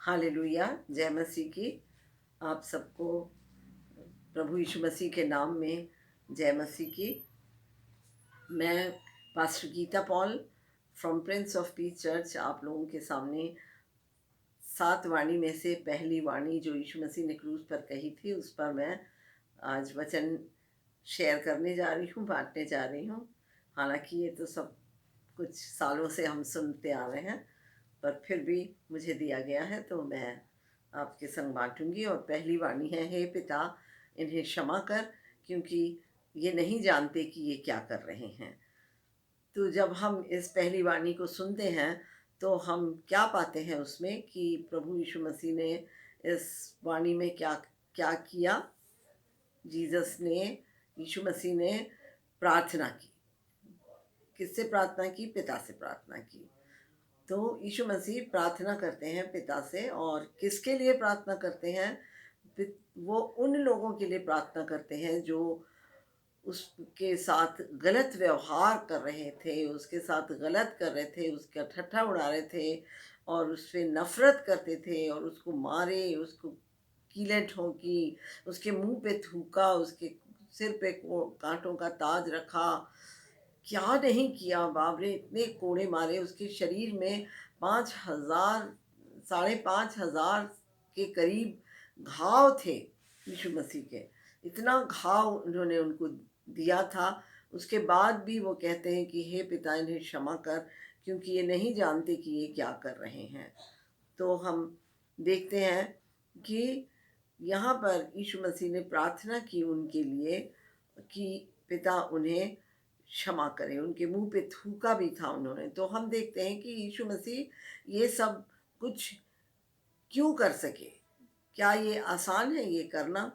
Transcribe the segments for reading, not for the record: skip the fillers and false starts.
Hallelujah, जय मसीह की। आप सबको प्रभु यीशु मसीह के नाम में जय मसीह की। मैं pastor Geeta Paul from Prince of Peace church आप लोगों के सामने 7 वाणी में से पहली वाणी जो यीशु मसीह ने क्रूस पर कही थी, उस पर मैं आज वचन शेयर करने जा रही हूँ, बांटने जा रही हूँ। हालांकि ये तो सब कुछ सालों से हम सुनते आ रहे हैं, पर फिर भी मुझे दिया गया है तो मैं आपके संग बांटूंगी। और पहली वाणी है, हे पिता इन्हें क्षमा कर, क्योंकि ये नहीं जानते कि ये क्या कर रहे हैं। तो जब हम इस पहली वाणी को सुनते हैं तो हम क्या पाते हैं उसमें कि प्रभु यीशु मसीह ने इस वाणी में क्या क्या किया। जीसस ने, यीशु मसीह ने प्रार्थना की। किससे प्रार्थना की? पिता से प्रार्थना की। तो यीशु मसीह प्रार्थना करते हैं पिता से, और किसके लिए प्रार्थना करते हैं? वो उन लोगों के लिए प्रार्थना करते हैं जो उसके साथ गलत व्यवहार कर रहे थे, उसके साथ गलत कर रहे थे, उसका ठट्ठा उड़ा रहे थे और उससे नफरत करते थे और उसको मारे, उसको कीलें ठोंकी, उसके मुंह पे थूका, उसके सिर पे कांटों का ताज रखा। क्या नहीं किया बाप रे, इतने कोड़े मारे उसके शरीर में। 5,000 5,500 के करीब घाव थे यीशु मसीह के। इतना घाव उन्होंने उनको दिया था। उसके बाद भी वो कहते हैं कि हे पिता इन्हें क्षमा कर, क्योंकि ये नहीं जानते कि ये क्या कर रहे हैं। तो हम देखते हैं कि यहाँ पर यीशु मसीह ने प्रार्थना की उनके लिए कि पिता उन्हें क्षमा करें। उनके मुंह पे थूका भी था उन्होंने। तो हम देखते हैं कि यीशु मसीह ये सब कुछ क्यों कर सके? क्या ये आसान है ये करना?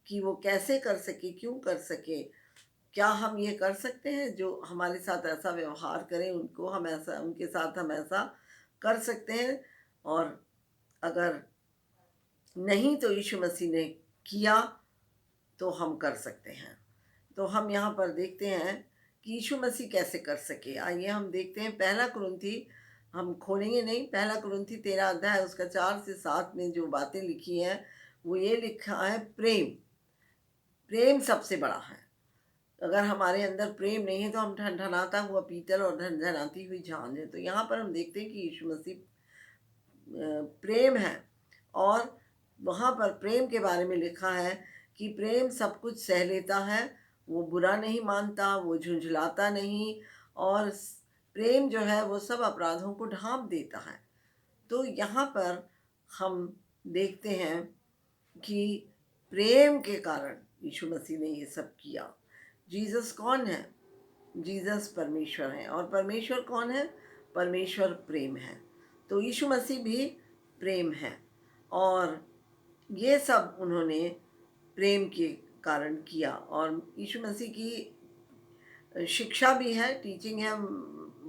कि वो कैसे कर सके, क्यों कर सके? क्या हम ये कर सकते हैं? जो हमारे साथ ऐसा व्यवहार करें उनको हम ऐसा, उनके साथ हम ऐसा कर सकते हैं? और अगर नहीं तो यीशु मसीह ने किया तो हम कर सकते हैं। तो हम यहाँ पर देखते हैं कि यीशु मसीह कैसे कर सके। आइए हम देखते हैं पहला कुरिन्थी, हम खोलेंगे नहीं, पहला कुरिन्थी 13 अध्याय उसका 4 से 7 में जो बातें लिखी हैं वो ये लिखा है, प्रेम। प्रेम सबसे बड़ा है। अगर हमारे अंदर प्रेम नहीं है तो हम ठनठनाता हुआ पीतल और झनझनाती हुई झांझ है। तो यहाँ पर हम देखते हैं कि यीशु मसीह प्रेम है। और वहाँ पर प्रेम के बारे में लिखा है कि प्रेम सब कुछ सह लेता है, वो बुरा नहीं मानता, वो झुंझलाता नहीं, और प्रेम जो है वो सब अपराधों को ढांप देता है। तो यहाँ पर हम देखते हैं कि प्रेम के कारण यीशु मसीह ने ये सब किया। जीसस कौन है? जीसस परमेश्वर है। और परमेश्वर कौन है? परमेश्वर प्रेम है। तो यीशु मसीह भी प्रेम है, और ये सब उन्होंने प्रेम के कारण किया। और यीशु मसीह की शिक्षा भी है, टीचिंग है,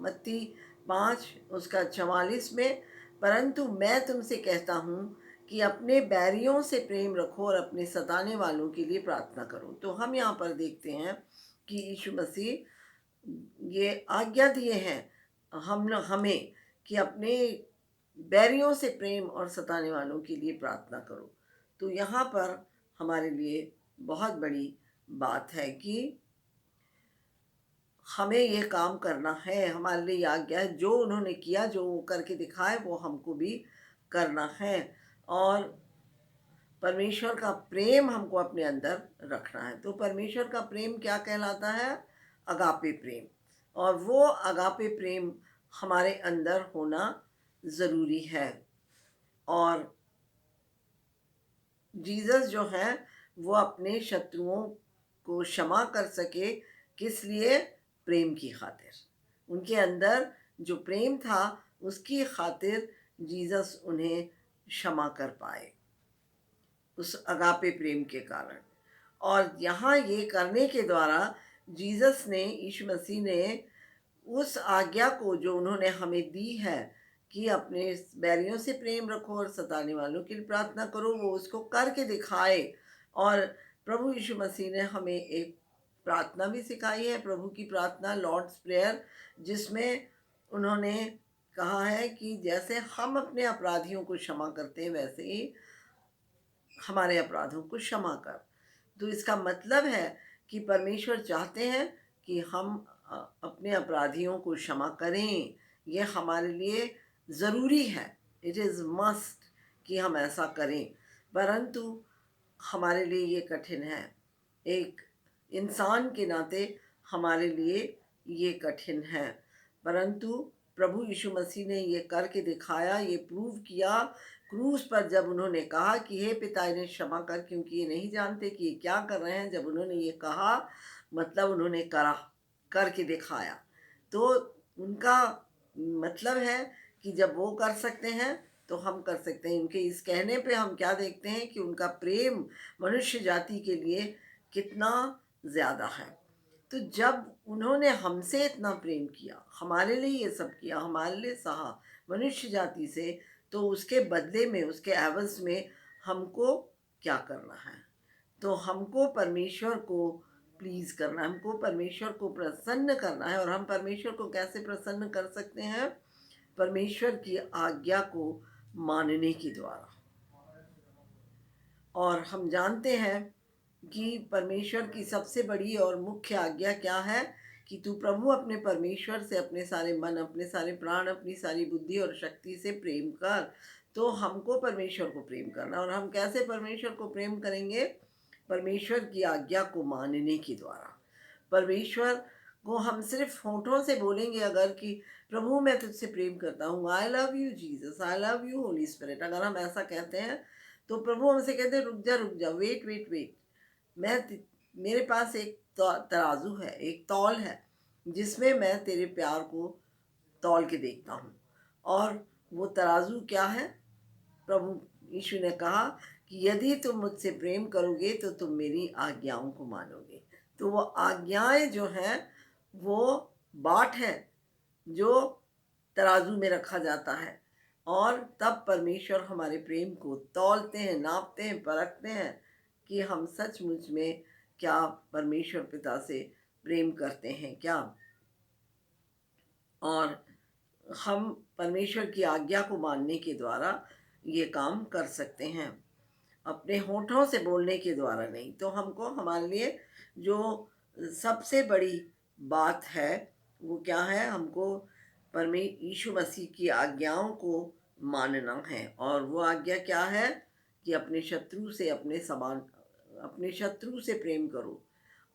मत्ती 5 उसका 44 में, परंतु मैं तुमसे कहता हूँ कि अपने बैरियों से प्रेम रखो और अपने सताने वालों के लिए प्रार्थना करो। तो हम यहाँ पर देखते हैं कि यीशु मसीह ये आज्ञा दिए हैं हमें कि अपने बैरियों से प्रेम और सताने वालों के लिए प्रार्थना करो। तो यहाँ पर हमारे लिए बहुत बड़ी बात है कि हमें ये काम करना है। हमारे लिए आज्ञा है, जो उन्होंने किया, जो वो करके दिखाए, वो हमको भी करना है। और परमेश्वर का प्रेम हमको अपने अंदर रखना है। तो परमेश्वर का प्रेम क्या कहलाता है? अगापे प्रेम। और वो अगापे प्रेम हमारे अंदर होना ज़रूरी है। और जीसस जो है वो अपने शत्रुओं को क्षमा कर सके। किस लिए? प्रेम की खातिर। उनके अंदर जो प्रेम था उसकी खातिर जीसस उन्हें क्षमा कर पाए, उस अगापे प्रेम के कारण। और यहाँ ये करने के द्वारा जीसस ने, यीशु मसीह ने उस आज्ञा को जो उन्होंने हमें दी है कि अपने बैरियों से प्रेम रखो और सताने वालों के लिए प्रार्थना करो, वो उसको करके दिखाए। और प्रभु यीशु मसीह ने हमें एक प्रार्थना भी सिखाई है, प्रभु की प्रार्थना, लॉर्ड्स प्रेयर, जिसमें उन्होंने कहा है कि जैसे हम अपने अपराधियों को क्षमा करते हैं वैसे ही हमारे अपराधों को क्षमा कर। तो इसका मतलब है कि परमेश्वर चाहते हैं कि हम अपने अपराधियों को क्षमा करें। ये हमारे लिए ज़रूरी है, इट इज़ मस्ट कि हम ऐसा करें, परंतु हमारे लिए ये कठिन है। एक इंसान के नाते हमारे लिए ये कठिन है, परंतु प्रभु यीशु मसीह ने ये करके दिखाया, ये प्रूव किया क्रूस पर, जब उन्होंने कहा कि हे पिता इन्हें क्षमा कर क्योंकि ये नहीं जानते कि ये क्या कर रहे हैं। जब उन्होंने ये कहा मतलब उन्होंने करा, करके दिखाया। तो उनका मतलब है कि जब वो कर सकते हैं तो हम कर सकते हैं। उनके इस कहने पे हम क्या देखते हैं कि उनका प्रेम मनुष्य जाति के लिए कितना ज़्यादा है। तो जब उन्होंने हमसे इतना प्रेम किया, हमारे लिए ये सब किया, हमारे लिए सहा मनुष्य जाति से, तो उसके बदले में, उसके एवज़ में हमको क्या करना है? तो हमको परमेश्वर को प्लीज़ करना है, हमको परमेश्वर को प्रसन्न करना है। और हम परमेश्वर को कैसे प्रसन्न कर सकते हैं? परमेश्वर की आज्ञा को मानने के द्वारा। और हम जानते हैं कि परमेश्वर की सबसे बड़ी और मुख्य आज्ञा क्या है? कि तू प्रभु अपने परमेश्वर से अपने सारे मन, अपने सारे प्राण, अपनी सारी बुद्धि और शक्ति से प्रेम कर। तो हमको परमेश्वर को प्रेम करना, और हम कैसे परमेश्वर को प्रेम करेंगे? परमेश्वर की आज्ञा को मानने के द्वारा। परमेश्वर को हम सिर्फ होठों से बोलेंगे अगर कि प्रभु मैं तुझसे प्रेम करता हूँ, I love you Jesus, I love you Holi spirit, अगर हम ऐसा कहते हैं तो प्रभु हमसे कहते हैं रुक जा, वेट वेट वेट, मेरे पास एक तराजू है, एक तौल है जिसमें मैं तेरे प्यार को तौल के देखता हूँ। और वो तराजू क्या है? प्रभु यीशु ने कहा कि यदि तुम मुझसे प्रेम करोगे तो तुम मेरी आज्ञाओं को मानोगे। तो वो आज्ञाएं जो हैं वो बाट है जो तराजू में रखा जाता है, और तब परमेश्वर हमारे प्रेम को तौलते हैं, नापते हैं, परखते हैं कि हम सचमुच में क्या परमेश्वर पिता से प्रेम करते हैं क्या। और हम परमेश्वर की आज्ञा को मानने के द्वारा ये काम कर सकते हैं, अपने होठों से बोलने के द्वारा नहीं। तो हमको, हमारे लिए जो सबसे बड़ी बात है वो क्या है? हमको यीशु मसीह की आज्ञाओं को मानना है। और वो आज्ञा क्या है? कि अपने शत्रु से अपने शत्रु से प्रेम करो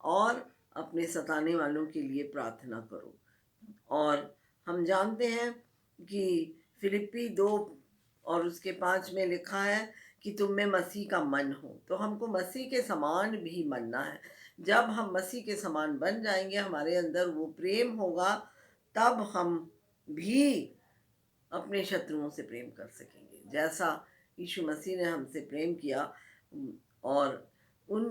और अपने सताने वालों के लिए प्रार्थना करो। और हम जानते हैं कि फिलिप्पी 2 और उसके 5 में लिखा है कि तुम में मसीह का मन हो। तो हमको मसीह के समान भी बनना है। जब हम मसीह के समान बन जाएंगे, हमारे अंदर वो प्रेम होगा, तब हम भी अपने शत्रुओं से प्रेम कर सकेंगे, जैसा यीशु मसीह ने हमसे प्रेम किया और उन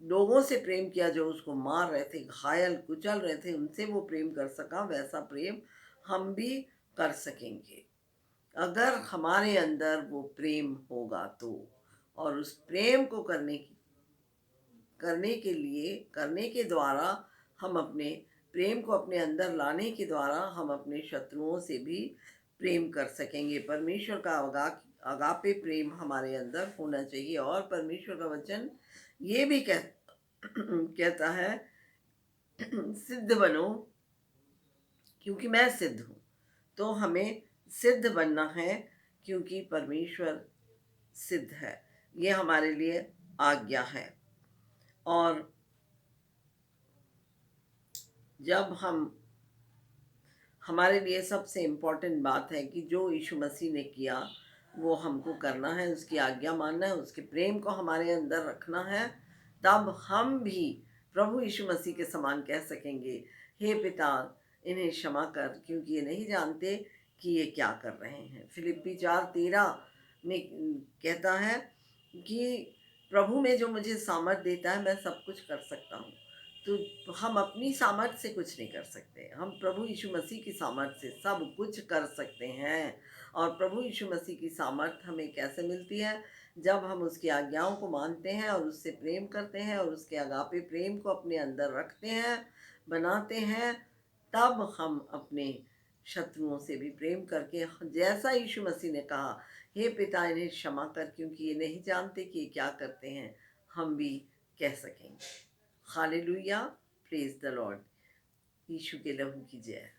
लोगों से प्रेम किया जो उसको मार रहे थे, घायल कुचल रहे थे, उनसे वो प्रेम कर सका, वैसा प्रेम हम भी कर सकेंगे अगर हमारे अंदर वो प्रेम होगा तो। और उस प्रेम को करने के द्वारा हम अपने प्रेम को अपने अंदर लाने के द्वारा हम अपने शत्रुओं से भी प्रेम कर सकेंगे। परमेश्वर का अगापे प्रेम हमारे अंदर होना चाहिए। और परमेश्वर का वचन ये भी कहता है सिद्ध बनो क्योंकि मैं सिद्ध हूँ। तो हमें सिद्ध बनना है क्योंकि परमेश्वर सिद्ध है। ये हमारे लिए आज्ञा है। और जब हमारे लिए सबसे इम्पोर्टेंट बात है कि जो यीशु मसीह ने किया वो हमको करना है, उसकी आज्ञा मानना है, उसके प्रेम को हमारे अंदर रखना है, तब हम भी प्रभु यीशु मसीह के समान कह सकेंगे, हे पिता इन्हें क्षमा कर क्योंकि ये नहीं जानते कि ये क्या कर रहे हैं। फिलिप्पी 4:13 में कहता है कि प्रभु में जो मुझे सामर्थ देता है मैं सब कुछ कर सकता हूँ। तो हम अपनी सामर्थ्य से कुछ नहीं कर सकते, हम प्रभु यीशु मसीह की सामर्थ्य से सब कुछ कर सकते हैं। और प्रभु यीशु मसीह की सामर्थ्य हमें कैसे मिलती है? जब हम उसकी आज्ञाओं को मानते हैं और उससे प्रेम करते हैं और उसके अगापे प्रेम को अपने अंदर रखते हैं, बनाते हैं, तब हम अपने शत्रुओं से भी प्रेम करके, जैसा यीशु मसीह ने कहा, हे पिता इन्हें क्षमा कर क्योंकि ये नहीं जानते कि ये क्या करते हैं, हम भी कह सकेंगे। Hallelujah, praise the Lord. यीशु के लहू की जय।